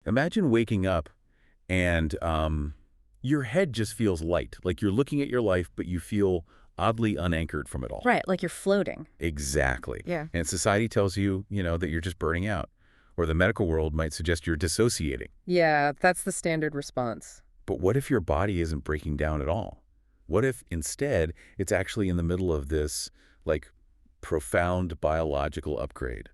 Imagine waking up and your head just feels light, like you're looking at your life, but you feel oddly unanchored from it all. Right, like you're floating. Exactly. Yeah. And society tells you, that you're just burning out. Or the medical world might suggest you're dissociating. Yeah, that's the standard response. But what if your body isn't breaking down at all? What if instead it's actually in the middle of this, like, profound biological upgrade?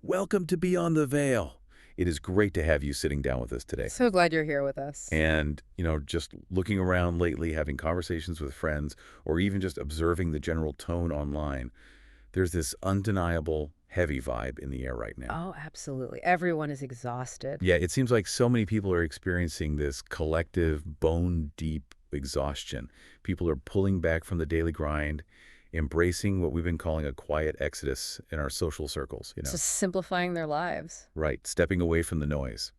Welcome to Beyond the Veil. It is great to have you sitting down with us today. So glad you're here with us. And, just looking around lately, having conversations with friends, or even just observing the general tone online, there's this undeniable heavy vibe in the air right now. Oh, absolutely. Everyone is exhausted. Yeah, it seems like so many people are experiencing this collective bone-deep exhaustion. People are pulling back from the daily grind, embracing what we've been calling a quiet exodus in our social circles, Just simplifying their lives. Right, stepping away from the noise.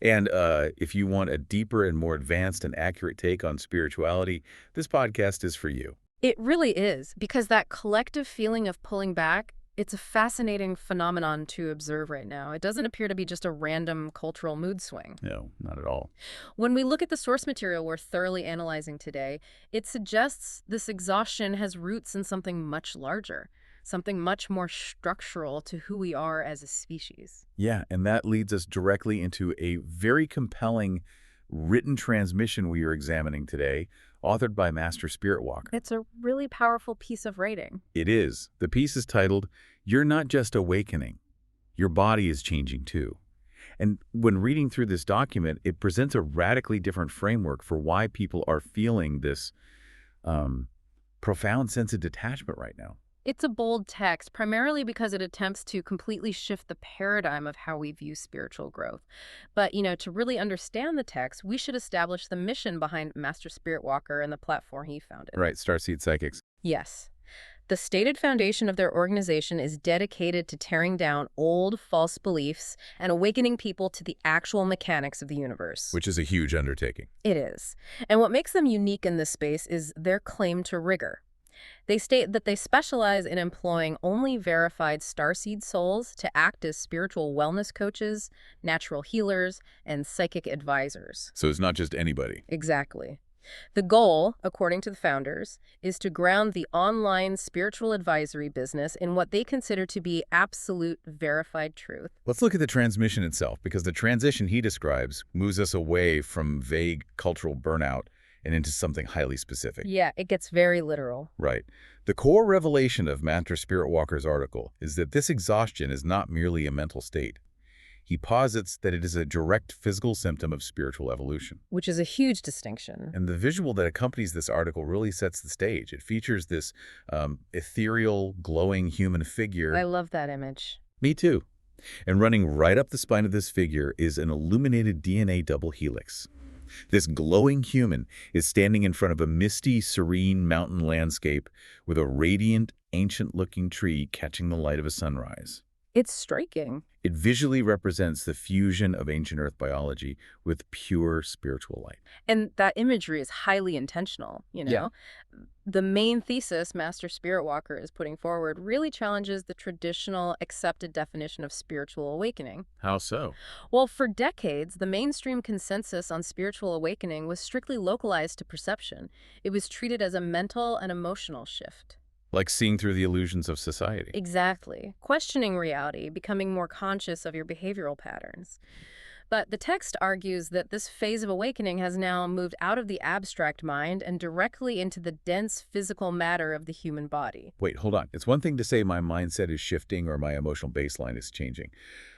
And if you want a deeper and more advanced and accurate take on spirituality, this podcast is for you. It really is, because that collective feeling of pulling back, it's a fascinating phenomenon to observe right now. It doesn't appear to be just a random cultural mood swing. No, not at all. When we look at the source material we're thoroughly analyzing today, it suggests this exhaustion has roots in something much larger, something much more structural to who we are as a species. Yeah, and that leads us directly into a very compelling written transmission we are examining today, authored by Master Spiritwalker. It's a really powerful piece of writing. It is. The piece is titled, "You're Not Just Awakening. Your Body is Changing Too." And when reading through this document, it presents a radically different framework for why people are feeling this profound sense of detachment right now. It's a bold text, primarily because it attempts to completely shift the paradigm of how we view spiritual growth. But, to really understand the text, we should establish the mission behind Master Spiritwalker and the platform he founded. Right, Starseed Psychics. Yes. The stated foundation of their organization is dedicated to tearing down old, false beliefs and awakening people to the actual mechanics of the universe. Which is a huge undertaking. It is. And what makes them unique in this space is their claim to rigor. They state that they specialize in employing only verified starseed souls to act as spiritual wellness coaches, natural healers, and psychic advisors. So it's not just anybody. Exactly. The goal, according to the founders, is to ground the online spiritual advisory business in what they consider to be absolute verified truth. Let's look at the transmission itself, because the transition he describes moves us away from vague cultural burnout and into something highly specific. Yeah, it gets very literal. Right. The core revelation of Master Spiritwalker's article is that this exhaustion is not merely a mental state. He posits that it is a direct physical symptom of spiritual evolution. Which is a huge distinction. And the visual that accompanies this article really sets the stage. It features this ethereal, glowing human figure. I love that image. Me too. And running right up the spine of this figure is an illuminated DNA double helix. This glowing human is standing in front of a misty, serene mountain landscape with a radiant, ancient-looking tree catching the light of a sunrise. It's striking. It visually represents the fusion of ancient Earth biology with pure spiritual light. And that imagery is highly intentional, Yeah. The main thesis Master Spiritwalker is putting forward really challenges the traditional accepted definition of spiritual awakening. How so? Well, for decades, the mainstream consensus on spiritual awakening was strictly localized to perception. It was treated as a mental and emotional shift. Like seeing through the illusions of society. Exactly. Questioning reality, becoming more conscious of your behavioral patterns. But the text argues that this phase of awakening has now moved out of the abstract mind and directly into the dense physical matter of the human body. Wait, hold on. It's one thing to say my mindset is shifting or my emotional baseline is changing.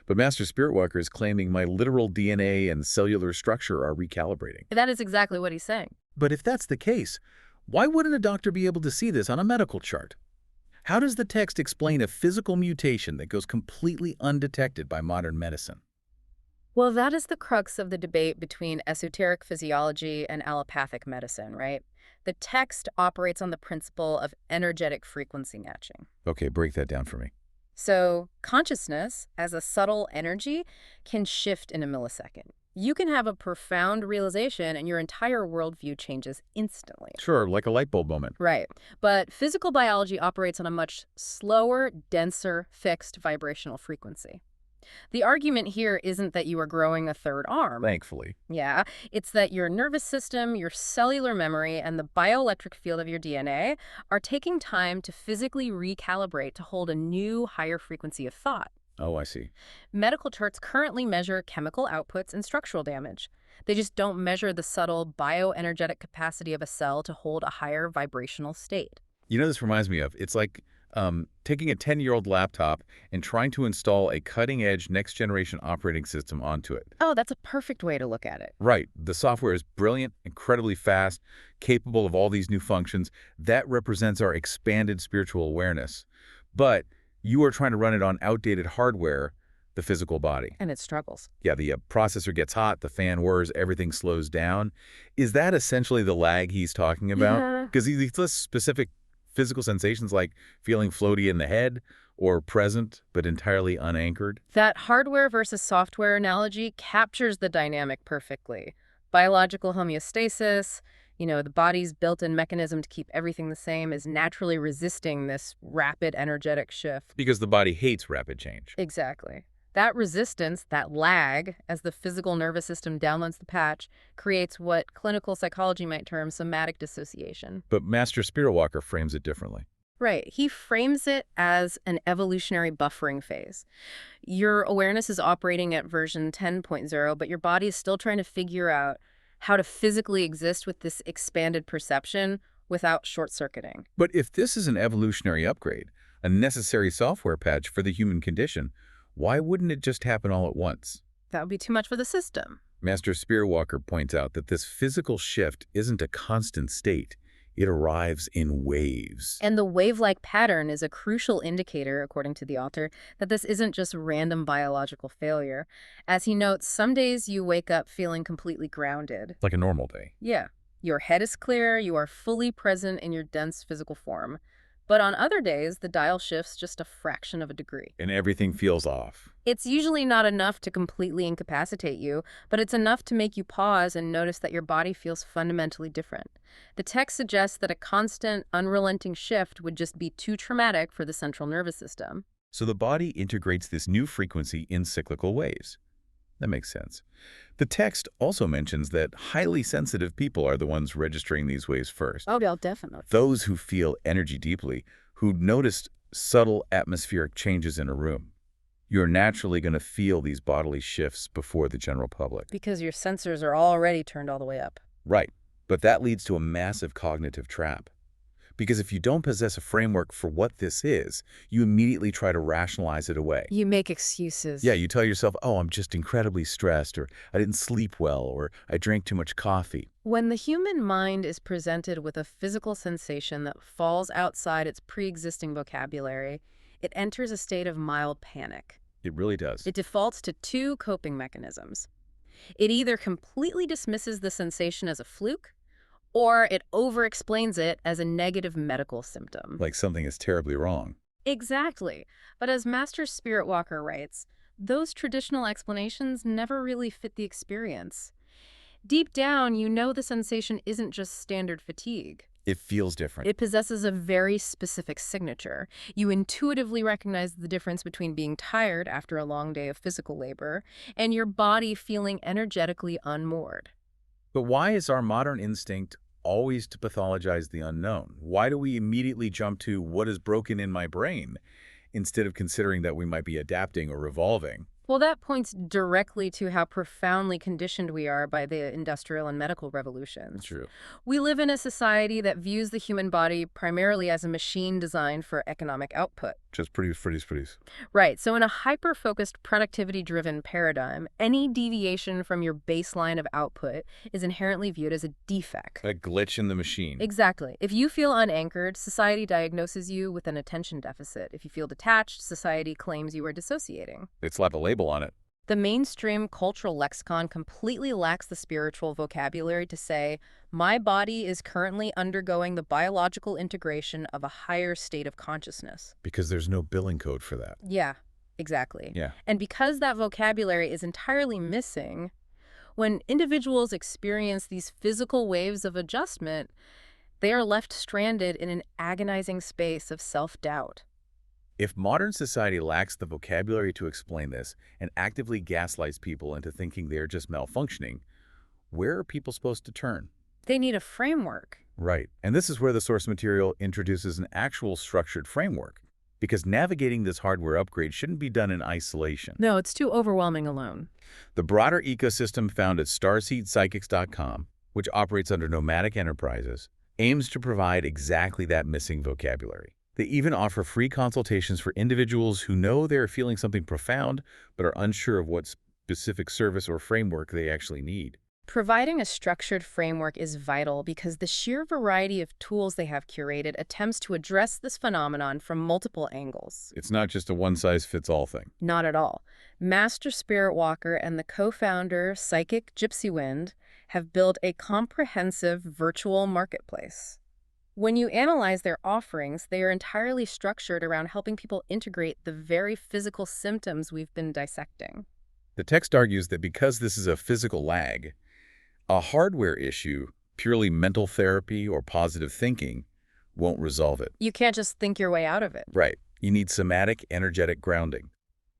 But Master Spiritwalker is claiming my literal DNA and cellular structure are recalibrating. That is exactly what he's saying. But if that's the case, why wouldn't a doctor be able to see this on a medical chart? How does the text explain a physical mutation that goes completely undetected by modern medicine? Well, that is the crux of the debate between esoteric physiology and allopathic medicine, right? The text operates on the principle of energetic frequency matching. Okay, break that down for me. So consciousness, as a subtle energy, can shift in a millisecond. You can have a profound realization and your entire worldview changes instantly. Sure, like a light bulb moment. Right. But physical biology operates on a much slower, denser, fixed vibrational frequency. The argument here isn't that you are growing a third arm. Thankfully. Yeah, it's that your nervous system, your cellular memory, and the bioelectric field of your DNA are taking time to physically recalibrate to hold a new, higher frequency of thought. Oh, I see. Medical charts currently measure chemical outputs and structural damage. They just don't measure the subtle bioenergetic capacity of a cell to hold a higher vibrational state. You know, this reminds me of, it's like taking a 10-year-old laptop and trying to install a cutting-edge next-generation operating system onto it. Oh, that's a perfect way to look at it. Right. The software is brilliant, incredibly fast, capable of all these new functions. That represents our expanded spiritual awareness. But you are trying to run it on outdated hardware, the physical body. And it struggles. Yeah, the processor gets hot, the fan whirs, everything slows down. Is that essentially the lag he's talking about? Yeah. Because he lists specific physical sensations like feeling floaty in the head or present but entirely unanchored. That hardware versus software analogy captures the dynamic perfectly. Biological homeostasis, the body's built-in mechanism to keep everything the same, is naturally resisting this rapid energetic shift. Because the body hates rapid change. Exactly. That resistance, that lag, as the physical nervous system downloads the patch, creates what clinical psychology might term somatic dissociation. But Master Spiritwalker frames it differently. Right. He frames it as an evolutionary buffering phase. Your awareness is operating at version 10.0, but your body is still trying to figure out how to physically exist with this expanded perception without short-circuiting. But if this is an evolutionary upgrade, a necessary software patch for the human condition, why wouldn't it just happen all at once? That would be too much for the system. Master Spiritwalker points out that this physical shift isn't a constant state. It arrives in waves. And the wave-like pattern is a crucial indicator, according to the author, that this isn't just random biological failure. As he notes, some days you wake up feeling completely grounded. Like a normal day. Yeah. Your head is clear, you are fully present in your dense physical form. But on other days, the dial shifts just a fraction of a degree. And everything feels off. It's usually not enough to completely incapacitate you, but it's enough to make you pause and notice that your body feels fundamentally different. The text suggests that a constant, unrelenting shift would just be too traumatic for the central nervous system. So the body integrates this new frequency in cyclical ways. That makes sense. The text also mentions that highly sensitive people are the ones registering these waves first. Oh, yeah, definitely. Those who feel energy deeply, who noticed subtle atmospheric changes in a room. You're naturally going to feel these bodily shifts before the general public. Because your sensors are already turned all the way up. Right. But that leads to a massive cognitive trap. Because if you don't possess a framework for what this is, you immediately try to rationalize it away. You make excuses. Yeah, you tell yourself, oh, I'm just incredibly stressed, or I didn't sleep well, or I drank too much coffee. When the human mind is presented with a physical sensation that falls outside its pre-existing vocabulary, it enters a state of mild panic. It really does. It defaults to two coping mechanisms. It either completely dismisses the sensation as a fluke, or it over-explains it as a negative medical symptom. Like something is terribly wrong. Exactly. But as Master Spiritwalker writes, those traditional explanations never really fit the experience. Deep down, you know the sensation isn't just standard fatigue. It feels different. It possesses a very specific signature. You intuitively recognize the difference between being tired after a long day of physical labor and your body feeling energetically unmoored. But why is our modern instinct always to pathologize the unknown? Why do we immediately jump to what is broken in my brain instead of considering that we might be adapting or evolving? Well, that points directly to how profoundly conditioned we are by the industrial and medical revolutions. True. We live in a society that views the human body primarily as a machine designed for economic output. Just produce. Right. So in a hyper-focused, productivity-driven paradigm, any deviation from your baseline of output is inherently viewed as a defect. A glitch in the machine. Exactly. If you feel unanchored, society diagnoses you with an attention deficit. If you feel detached, society claims you are dissociating. They slap a label on it. The mainstream cultural lexicon completely lacks the spiritual vocabulary to say, my body is currently undergoing the biological integration of a higher state of consciousness. Because there's no billing code for that. Yeah, exactly. Yeah. And because that vocabulary is entirely missing, when individuals experience these physical waves of adjustment, they are left stranded in an agonizing space of self-doubt. If modern society lacks the vocabulary to explain this and actively gaslights people into thinking they're just malfunctioning, where are people supposed to turn? They need a framework. Right. And this is where the source material introduces an actual structured framework, because navigating this hardware upgrade shouldn't be done in isolation. No, it's too overwhelming alone. The broader ecosystem found at starseedpsychics.com, which operates under Nomadic Enterprises, aims to provide exactly that missing vocabulary. They even offer free consultations for individuals who know they're feeling something profound but are unsure of what specific service or framework they actually need. Providing a structured framework is vital because the sheer variety of tools they have curated attempts to address this phenomenon from multiple angles. It's not just a one-size-fits-all thing. Not at all. Master Spiritwalker and the co-founder, Psychic Gypsy Wind, have built a comprehensive virtual marketplace. When you analyze their offerings, they are entirely structured around helping people integrate the very physical symptoms we've been dissecting. The text argues that because this is a physical lag, a hardware issue, purely mental therapy or positive thinking, won't resolve it. You can't just think your way out of it. Right. You need somatic, energetic grounding.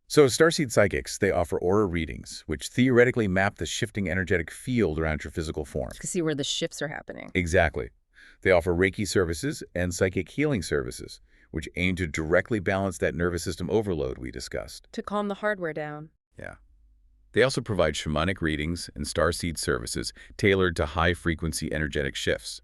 So at Starseed Psychics, they offer aura readings, which theoretically map the shifting energetic field around your physical form. You can see where the shifts are happening. Exactly. They offer Reiki services and psychic healing services, which aim to directly balance that nervous system overload we discussed. To calm the hardware down. Yeah. They also provide shamanic readings and starseed services tailored to high-frequency energetic shifts.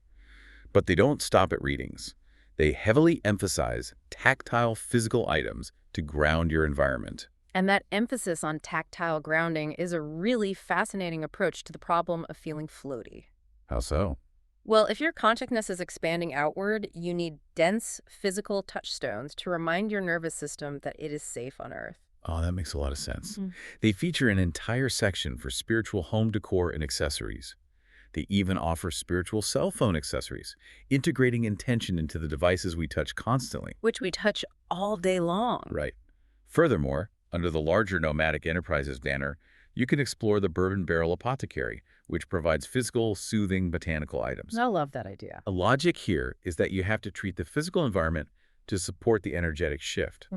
But they don't stop at readings. They heavily emphasize tactile physical items to ground your environment. And that emphasis on tactile grounding is a really fascinating approach to the problem of feeling floaty. How so? Well, if your consciousness is expanding outward, you need dense physical touchstones to remind your nervous system that it is safe on Earth. Oh, that makes a lot of sense. They feature an entire section for spiritual home decor and accessories. They even offer spiritual cell phone accessories, integrating intention into the devices we touch constantly. Which we touch all day long. Right. Furthermore, under the larger Nomadic Enterprises banner, you can explore the Bourbon Barrel Apothecary, which provides physical, soothing botanical items. I love that idea. A logic here is that you have to treat the physical environment to support the energetic shift.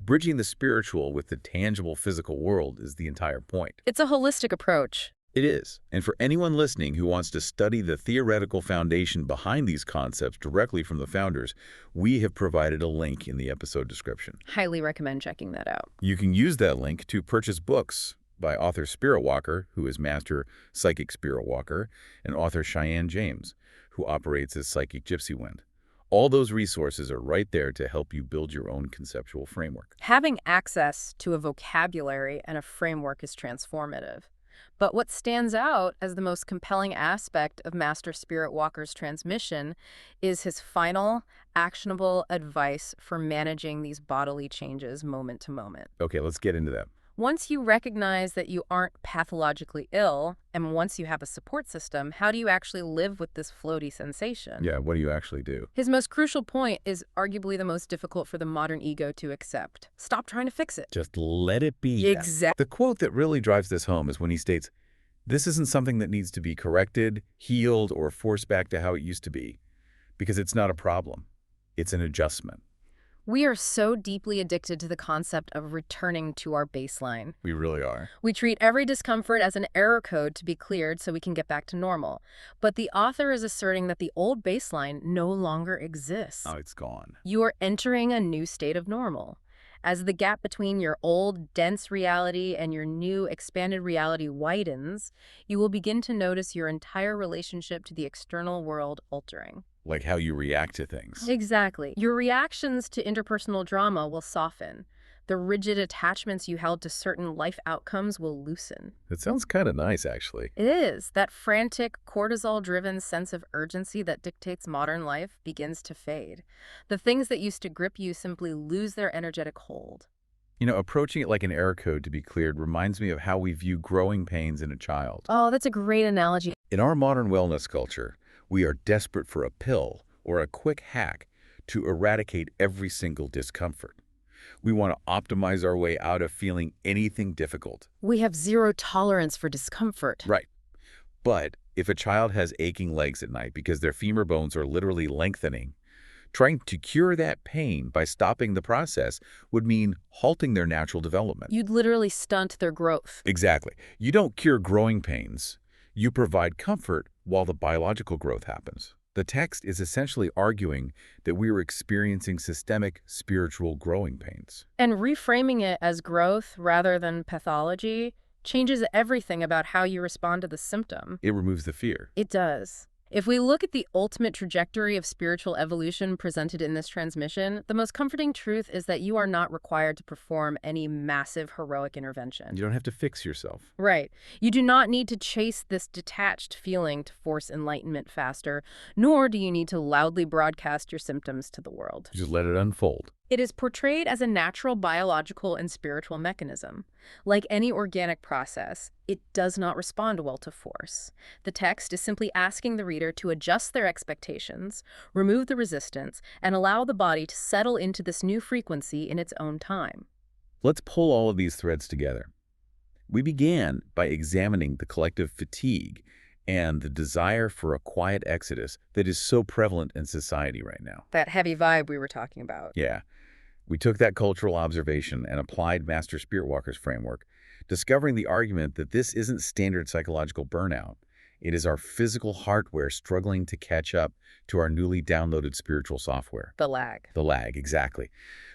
Bridging the spiritual with the tangible physical world is the entire point. It's a holistic approach. It is. And for anyone listening who wants to study the theoretical foundation behind these concepts directly from the founders, we have provided a link in the episode description. Highly recommend checking that out. You can use that link to purchase books by author Spiritwalker, who is Master Psychic Spiritwalker, and author Cheyenne James, who operates as Psychic Gypsy Wind. All those resources are right there to help you build your own conceptual framework. Having access to a vocabulary and a framework is transformative. But what stands out as the most compelling aspect of Master Spiritwalker's transmission is his final, actionable advice for managing these bodily changes moment to moment. Okay, let's get into that. Once you recognize that you aren't pathologically ill, and once you have a support system, how do you actually live with this floaty sensation? Yeah, what do you actually do? His most crucial point is arguably the most difficult for the modern ego to accept. Stop trying to fix it. Just let it be. Exactly. The quote that really drives this home is when he states, "This isn't something that needs to be corrected, healed, or forced back to how it used to be, because it's not a problem. It's an adjustment." We are so deeply addicted to the concept of returning to our baseline. We really are. We treat every discomfort as an error code to be cleared so we can get back to normal. But the author is asserting that the old baseline no longer exists. Oh, it's gone. You are entering a new state of normal. As the gap between your old, dense reality and your new, expanded reality widens, you will begin to notice your entire relationship to the external world altering. Like how you react to things. Exactly. Your reactions to interpersonal drama will soften. The rigid attachments you held to certain life outcomes will loosen. That sounds kind of nice, actually. It is. That frantic, cortisol-driven sense of urgency that dictates modern life begins to fade. The things that used to grip you simply lose their energetic hold. You know, approaching it like an error code to be cleared reminds me of how we view growing pains in a child. Oh, that's a great analogy. In our modern wellness culture, we are desperate for a pill or a quick hack to eradicate every single discomfort. We want to optimize our way out of feeling anything difficult. We have zero tolerance for discomfort. Right. But if a child has aching legs at night because their femur bones are literally lengthening, Trying to cure that pain by stopping the process would mean halting their natural development. You'd literally stunt their growth. Exactly. You don't cure growing pains. You provide comfort while the biological growth happens. The text is essentially arguing that we are experiencing systemic spiritual growing pains. And reframing it as growth rather than pathology changes everything about how you respond to the symptom. It removes the fear. It does. If we look at the ultimate trajectory of spiritual evolution presented in this transmission, the most comforting truth is that you are not required to perform any massive heroic intervention. You don't have to fix yourself. Right. You do not need to chase this detached feeling to force enlightenment faster, nor do you need to loudly broadcast your symptoms to the world. Just let it unfold. It is portrayed as a natural biological and spiritual mechanism. Like any organic process, it does not respond well to force. The text is simply asking the reader to adjust their expectations, remove the resistance, and allow the body to settle into this new frequency in its own time. Let's pull all of these threads together. We began by examining the collective fatigue and the desire for a quiet exodus that is so prevalent in society right now. That heavy vibe we were talking about. Yeah. We took that cultural observation and applied Master Spiritwalker's framework, discovering the argument that this isn't standard psychological burnout. It is our physical hardware struggling to catch up to our newly downloaded spiritual software. The lag. The lag, exactly.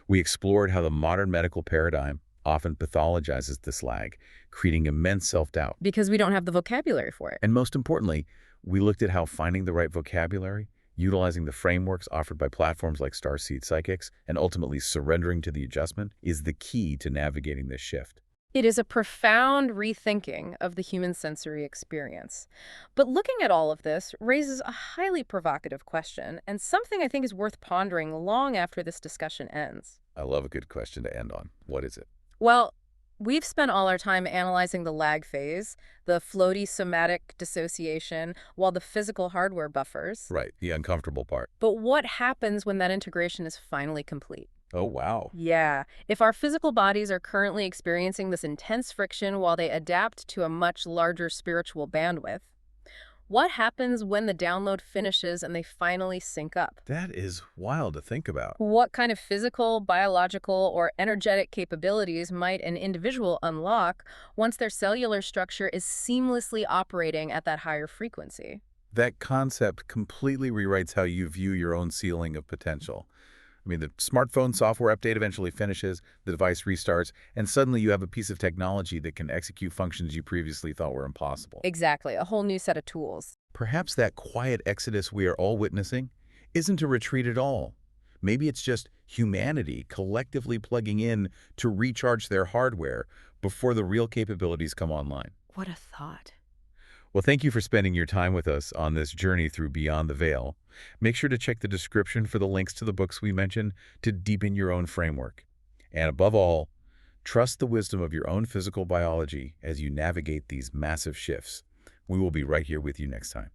We explored how the modern medical paradigm often pathologizes this lag, creating immense self-doubt. Because we don't have the vocabulary for it. And most importantly, we looked at how finding the right vocabulary, utilizing the frameworks offered by platforms like Starseed Psychics, and ultimately surrendering to the adjustment is the key to navigating this shift. It is a profound rethinking of the human sensory experience. But looking at all of this raises a highly provocative question, and something I think is worth pondering long after this discussion ends. I love a good question to end on. What is it? Well, we've spent all our time analyzing the lag phase, the floaty somatic dissociation, while the physical hardware buffers. Right, the uncomfortable part. But what happens when that integration is finally complete? Oh, wow. Yeah, if our physical bodies are currently experiencing this intense friction while they adapt to a much larger spiritual bandwidth, what happens when the download finishes and they finally sync up? That is wild to think about. What kind of physical, biological, or energetic capabilities might an individual unlock once their cellular structure is seamlessly operating at that higher frequency? That concept completely rewrites how you view your own ceiling of potential. I mean, the smartphone software update eventually finishes, the device restarts, and suddenly you have a piece of technology that can execute functions you previously thought were impossible. Exactly, a whole new set of tools. Perhaps that quiet exodus we are all witnessing isn't a retreat at all. Maybe it's just humanity collectively plugging in to recharge their hardware before the real capabilities come online. What a thought. Well, thank you for spending your time with us on this journey through Beyond the Veil. Make sure to check the description for the links to the books we mentioned to deepen your own framework. And above all, trust the wisdom of your own physical biology as you navigate these massive shifts. We will be right here with you next time.